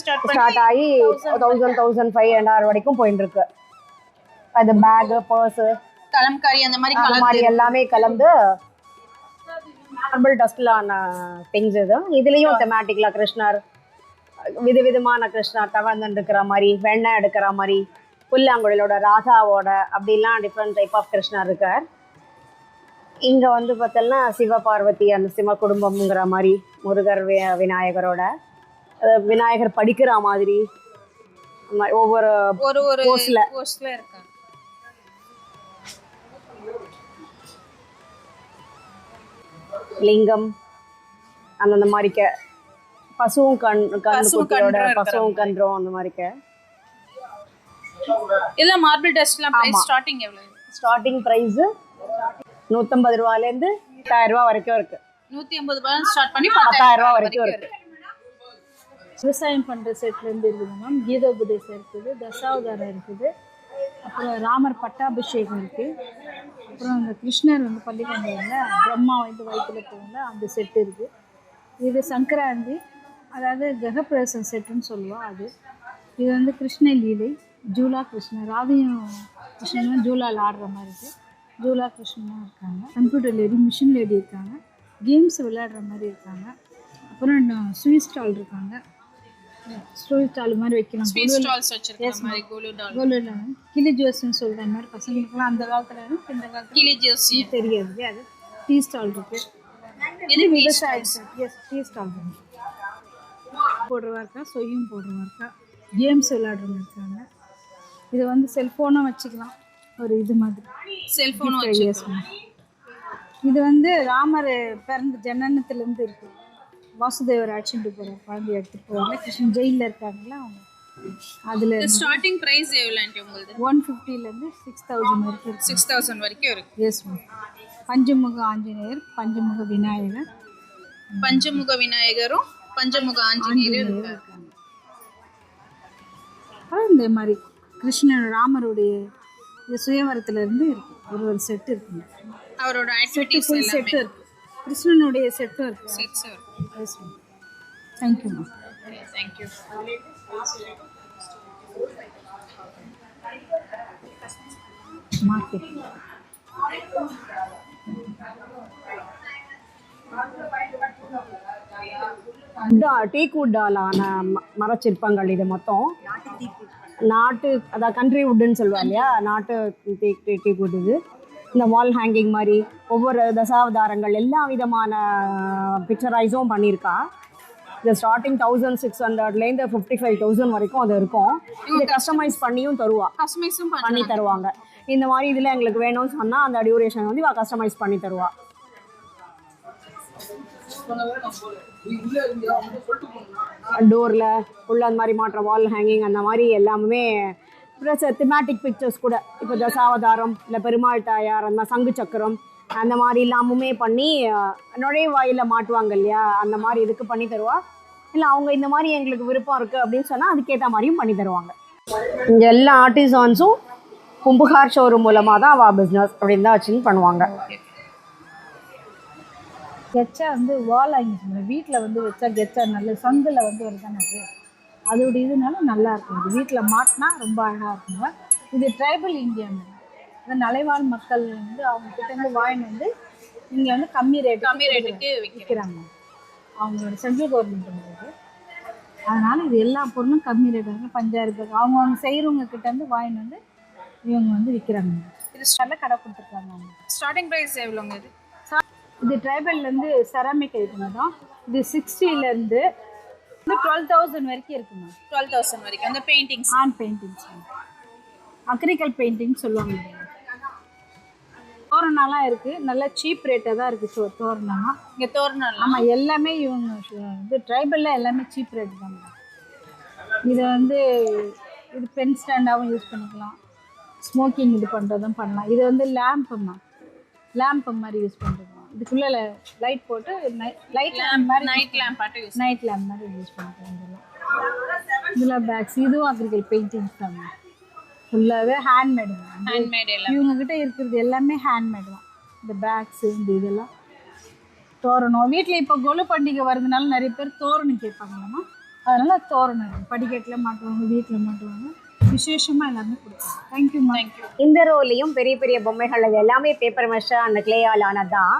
[SPEAKER 5] ஸ்டார்ட் ஆகி 1000-1500 வரைக்கும் போயிட்டு இருக்கு. அது பேக், பர்ஸு,
[SPEAKER 4] கலம்காரி அந்த
[SPEAKER 5] மாதிரி எல்லாமே கலந்து மார்பிள் டஸ்ட்லான திங்ஸ் இது. இதுலேயும் தெமேட்டிக்கில் கிருஷ்ணர், விதவிதமான கிருஷ்ணர் தவழ்ந்து இருக்கிற மாதிரி, வெண்ணெய் எடுக்கிற மாதிரி, புல்லாங்குழலோட, ராதாவோட, அப்படிலாம் டிஃப்ரெண்ட் டைப் ஆஃப் கிருஷ்ணர் இருக்கார். இங்கே வந்து பார்த்தோம்னா சிவபார்வதி அந்த சிவ குடும்பம்ங்கிற மாதிரி, முருகர் விநாயகரோட, விநாயகர் படிக்கிற மாதிரி ஒவ்வொரு போஸ்ட்ல இருக்காங்க. லிங்கம் அந்த மாதிரிக்க, பசுவும் குட்டியோட பசுவும் கன்றும் அந்த மாதிரிக்க.
[SPEAKER 4] இல்ல மார்பிள் டஸ்ட்லாம் பிரைஸ் ஸ்டார்டிங் எவ்வளவு?
[SPEAKER 5] ஸ்டார்டிங் பிரைஸ் 150 ரூபாயிலேருந்து 1000 ரூபாய் வரைக்கும் இருக்கு.
[SPEAKER 4] 150 ரூபாய் ஸ்டார்ட் பண்ணி
[SPEAKER 5] 10,000 ரூபாய் வரைக்கும் இருக்கு.
[SPEAKER 14] விவசாயம் பண்ணுற செட்லேருந்து இருக்குது மேம். கீதோபதேசம் இருக்குது, தசாவதாரம் இருக்குது, அப்புறம் ராமர் பட்டாபிஷேகம் இருக்குது, அப்புறம் அந்த கிருஷ்ணர் வந்து பள்ளிக்கொண்டையில் பிரம்மா வந்து வயிற்றில் போகல அந்த செட்டு இருக்குது. இது சங்கராந்தி, அதாவது கிரகப்பிரவேசம் செட்டுன்னு சொல்லுவோம். இது வந்து கிருஷ்ண லீலை, ஜூலா கிருஷ்ணர், ராதையும் கிருஷ்ணனும் ஜூலாவில் ஆடுற மாதிரி இருக்குது. ஜூலா கிருஷ்ணனும் இருக்காங்க. கம்ப்யூட்டர் லேடி, மிஷின் லேடி இருக்காங்க, கேம்ஸ் விளையாடுற மாதிரி இருக்காங்க. அப்புறம் ஸ்வீட் ஸ்டால் இருக்காங்க. ஸ்வீட் ஸ்டால் மாதிரி வைக்கலாம். கிளி ஜோஸ்ன்னு சொல்கிற மாதிரி பசங்களுக்குலாம் அந்த காலத்தில் இந்த காலத்தில்
[SPEAKER 4] கிளி ஜோசி
[SPEAKER 14] தெரியாது. அது டீ ஸ்டால் இருக்குது. இது விவசாயம். எஸ், டீ ஸ்டால் போடுறவா இருக்கா, சொய்யும் போடுறவா இருக்கா, கேம்ஸ் விளையாடுறவங்க இருக்காங்க. இது வந்து செல்ஃபோனும் வச்சுக்கலாம், ஒரு இது மாதிரி
[SPEAKER 4] செல்ஃபோனும்.
[SPEAKER 14] இது வந்து ராமர் பிறந்த ஜனனத்துலேருந்து இருக்குது. வாசுதேவர் அழைச்சிட்டு போகிறார், குழந்தைய எடுத்துகிட்டு போவாங்க. கிருஷ்ணன் ஜெயிலில் இருக்காங்களா அவங்க. அதில்
[SPEAKER 4] ஸ்டார்டிங் ப்ரைஸ் எவ்வளோன்ட்டு உங்களுக்கு?
[SPEAKER 14] 150லேருந்து 6000 வரைக்கும்.
[SPEAKER 4] 6000 வரைக்கும் இருக்குது.
[SPEAKER 14] Yes ma'am. பஞ்சமுக ஆஞ்சநேயர், பஞ்சமுக விநாயகர்,
[SPEAKER 4] பஞ்சமுக விநாயகரும் பஞ்சமுக ஆஞ்சநேயரும் இருக்காங்க.
[SPEAKER 14] இந்த மாதிரி கிருஷ்ணன் ராமருடைய சுயவரத்துலேருந்து இருக்குது. ஒரு செட்டு இருக்குங்க.
[SPEAKER 4] அவரோட ஆக்டிவிட்டீஸ்
[SPEAKER 14] ஃபுல் செட்டு இருக்குது. கிருஷ்ணனுடைய செட்டும் இருக்குது.
[SPEAKER 4] செட்ஸ் இருக்கு.
[SPEAKER 14] Yes ma'am. Thank you ma'am.
[SPEAKER 4] Thank you.
[SPEAKER 14] Market
[SPEAKER 5] டீக்வுட்டாலான மரச்சிற்பங்கள். இது மொத்தம் நாட்டு, அதாவது கண்ட்ரி வுட்டுன்னு சொல்லுவாங்க இல்லையா, நாட்டு டீக்வுட். இது இந்த வால் ஹேங்கிங் மாதிரி ஒவ்வொரு தசாவதாரங்கள் எல்லா விதமான பிக்சரைஸும் பண்ணியிருக்கா. இது ஸ்டார்டிங் 1600லேருந்து 55,000 வரைக்கும் அது இருக்கும். இது கஸ்டமைஸ் பண்ணியும் தருவா, பண்ணி தருவாங்க. இந்த மாதிரி இதில் எங்களுக்கு வேணும்னு சொன்னால் அந்த டியூரேஷன் வந்து இவள் கஸ்டமைஸ் பண்ணி தருவா. டோரில் உள்ள அந்த மாதிரி மாற்ற வால் ஹேங்கிங் அந்த மாதிரி எல்லாமே. ப்ளஸ் திமேட்டிக் பிக்சர்ஸ் கூட, இப்போ தசாவதாரம் இல்லை பெருமாள் தாயார் அந்த சங்கு சக்கரம் அந்த மாதிரி எல்லாமுமே பண்ணி நுழைவாயில் மாட்டுவாங்க இல்லையா, அந்த மாதிரி இதுக்கு பண்ணி தருவா. இல்லை அவங்க இந்த மாதிரி எங்களுக்கு விருப்பம் இருக்குது அப்படின்னு சொன்னால் அதுக்கேற்ற மாதிரியும் பண்ணி தருவாங்க. இங்கே எல்லா ஆர்டிசான்ஸும் பூம்புகார் ஷோரூம் மூலமாக தான் அவள் பிஸ்னஸ் அப்படின்னு தான் வச்சுன்னு பண்ணுவாங்க.
[SPEAKER 14] கெச்சா வந்து வால் ஹேங்கிங் வீட்டில் வந்து வச்சா கெச்சா நல்ல சங்கில் வந்து வருதானது, அதோட இதனால நல்லா இருக்கும். இது வீட்டில் மாட்டினா ரொம்ப அழகாக இருக்குங்க. இது ட்ரைபல் இந்தியா மேடம். இந்த நலைவாழ் மக்கள் வந்து அவங்க கிட்டேருந்து வாங்கிட்டு வந்து இங்கே வந்து கம்மி ரேட்டுக்கு விற்கிறாங்க. அவங்களோட சென்ட்ரல் கவர்மெண்ட் பண்ணுறது. அதனால் இது எல்லா பொருளும் கம்மி ரேட்டு பஞ்சாயிரத்துக்கு அவங்க செய்கிறவங்க கிட்டேருந்து வாங்கிட்டு வந்து இவங்க வந்து விற்கிறாங்க.
[SPEAKER 4] இது
[SPEAKER 14] நல்ல கடை கொடுத்துருக்காங்க அவங்க.
[SPEAKER 4] ஸ்டார்டிங் ப்ரைஸ் எவ்வளோங்க இது?
[SPEAKER 14] இது ட்ரைபல்லேருந்து செராமிக் ஐட்டம் தான். இது 60லேருந்து 12,000 வரைக்கும் இருக்குங்க.
[SPEAKER 4] 12,000 வரைக்கும். அந்த பெயிண்டிங்ஸ்
[SPEAKER 14] ஆன் பெயிண்டிங்ஸ் அக்ரிகல் பெயிண்டிங் சொல்லுவாங்க. தோரணாலாம் இருக்குது, நல்ல சீப் ரேட்டாக தான் இருக்குது தோரணாலாம்.
[SPEAKER 4] இங்கே தோரணம்
[SPEAKER 14] ஆமாம், எல்லாமே இவங்க இது ட்ரைபலில் எல்லாமே சீப் ரேட் தான். இதை வந்து இது பென் ஸ்டாண்டாகவும் யூஸ் பண்ணிக்கலாம், ஸ்மோக்கிங் இது பண்ணுறதும் பண்ணலாம். இது வந்து லேம்ப்பு மாதிரி யூஸ் பண்ணுறோம். இதுக்குள்ளே லைட் போட்டு லைட் லேம்ப் மாதிரி
[SPEAKER 4] நைட் லேம்ப்
[SPEAKER 14] மாதிரி யூஸ் பண்ணிக்கலாம். இதில் பேக்ஸ் இதுவும் அக்ரிகல் பெயிண்டிங்ஸ் தான். ஃபுல்லாகவே ஹேண்ட்மேடு. இவங்ககிட்ட இருக்கிறது எல்லாமே ஹேண்ட்மேடு தான். இந்த பேக்ஸு இந்த இதெல்லாம் தோரணம் வீட்டில் இப்போ கொலு பண்டிகை வரதுனால நிறைய பேர் தோரணம் கேட்பாங்களாம்மா. அதனால் தோரணம் இருக்குது. படிக்கட்டில் மாட்டுவாங்க, வீட்டில் மாட்டுவாங்க, விசேஷமாக எல்லாமே கொடுப்பாங்க. தேங்க்யூம்மா.
[SPEAKER 5] இந்த ரோலையும் பெரிய பெரிய பொம்மைகள் அது எல்லாமே பேப்பர் மெஷ் அந்த கிளேயால் ஆனதுதான்.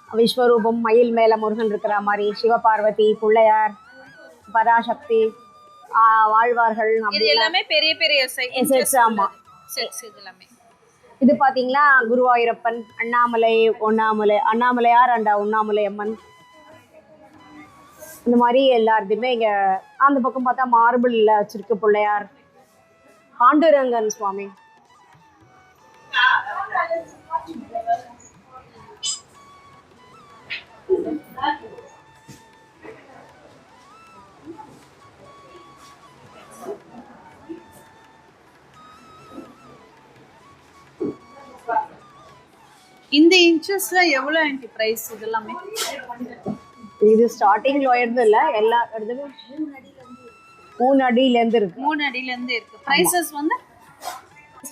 [SPEAKER 5] விஸ்வரூபம், மயில் மேலே முருகன் இருக்கிற மாதிரி, சிவபார்வதி, பிள்ளையார், பராசக்தி, வாழ்வார்கள்,
[SPEAKER 4] இது எல்லாமே பெரிய பெரிய
[SPEAKER 5] செட்ஸ். ஆமாம்,
[SPEAKER 4] செட்ஸ் இது எல்லாமே.
[SPEAKER 5] இது பார்த்தீங்கன்னா குருவாயூரப்பன், அண்ணாமலையார் அண்ட் உண்ணாமலை அம்மன், இந்த மாதிரி எல்லாருக்குமே இங்கே. அந்த பக்கம் பார்த்தா மார்பிளில் வச்சிருக்கு பிள்ளையார், பாண்டுரங்கன் சுவாமி.
[SPEAKER 4] இந்த இன்ச்சஸ்ல எவ்வளோ ஆண்டி பிரைஸ் இதெல்லாமே?
[SPEAKER 5] இது ஸ்டார்டிங் உயர்ந்து இல்லை, எல்லா இடத்துலையும் 3 அடியிலேருந்து இருக்கு.
[SPEAKER 4] 3 அடியிலேருந்து இருக்கு. ப்ரைஸஸ் வந்து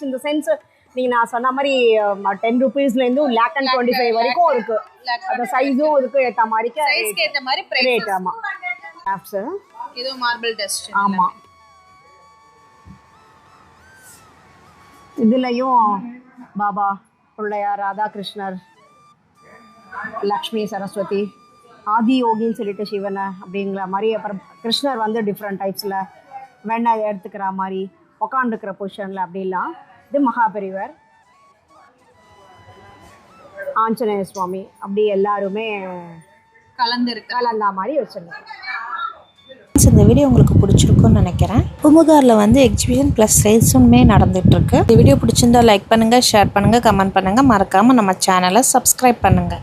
[SPEAKER 5] இந்த சென்ஸ் நீங்கள் நான் சொன்ன மாதிரி 10 rupeesலேருந்து 1,25,000 வரைக்கும் இருக்கு. அந்த சைஸும் இதுக்கு ஏற்ற மாதிரி
[SPEAKER 4] சைஸ்க்கு ஏற்ற மாதிரி
[SPEAKER 5] ரேட். ஆமாம், ஆப்ஸு
[SPEAKER 4] இது மார்பிள் டஸ்ட்.
[SPEAKER 5] ஆமாம், இதுலையும் பாபா, பிள்ளையார், ராதாகிருஷ்ணர், லக்ஷ்மி, சரஸ்வதி, ஆதி யோகின்னு சொல்லிட்டு சிவனை அப்படிங்கிற மாதிரி. அப்புறம் கிருஷ்ணர் வந்து டிஃப்ரெண்ட் டைப்ஸில் வெண்ணெய் எடுத்துக்கிற மாதிரி உக்காந்துக்கிற பொசிஷனில் அப்படிலாம். இது மகாபெரிவர், ஆஞ்சநேய சுவாமி, அப்படி எல்லாருமே கலந்தா மாதிரி வச்சுருக்கோம்.
[SPEAKER 7] இந்த வீடியோ உங்களுக்கு பிடிச்சிருக்குன்னு நினைக்கிறேன். பூம்புகாரில் வந்து எக்ஸிபிஷன் ப்ளஸ் சேல்ஸுமே நடந்துகிட்ருக்கு. இந்த வீடியோ பிடிச்சிருந்தா லைக் பண்ணுங்கள், ஷேர் பண்ணுங்கள், கமெண்ட் பண்ணுங்கள். மறக்காமல் நம்ம சேனலை சப்ஸ்கிரைப் பண்ணுங்கள்.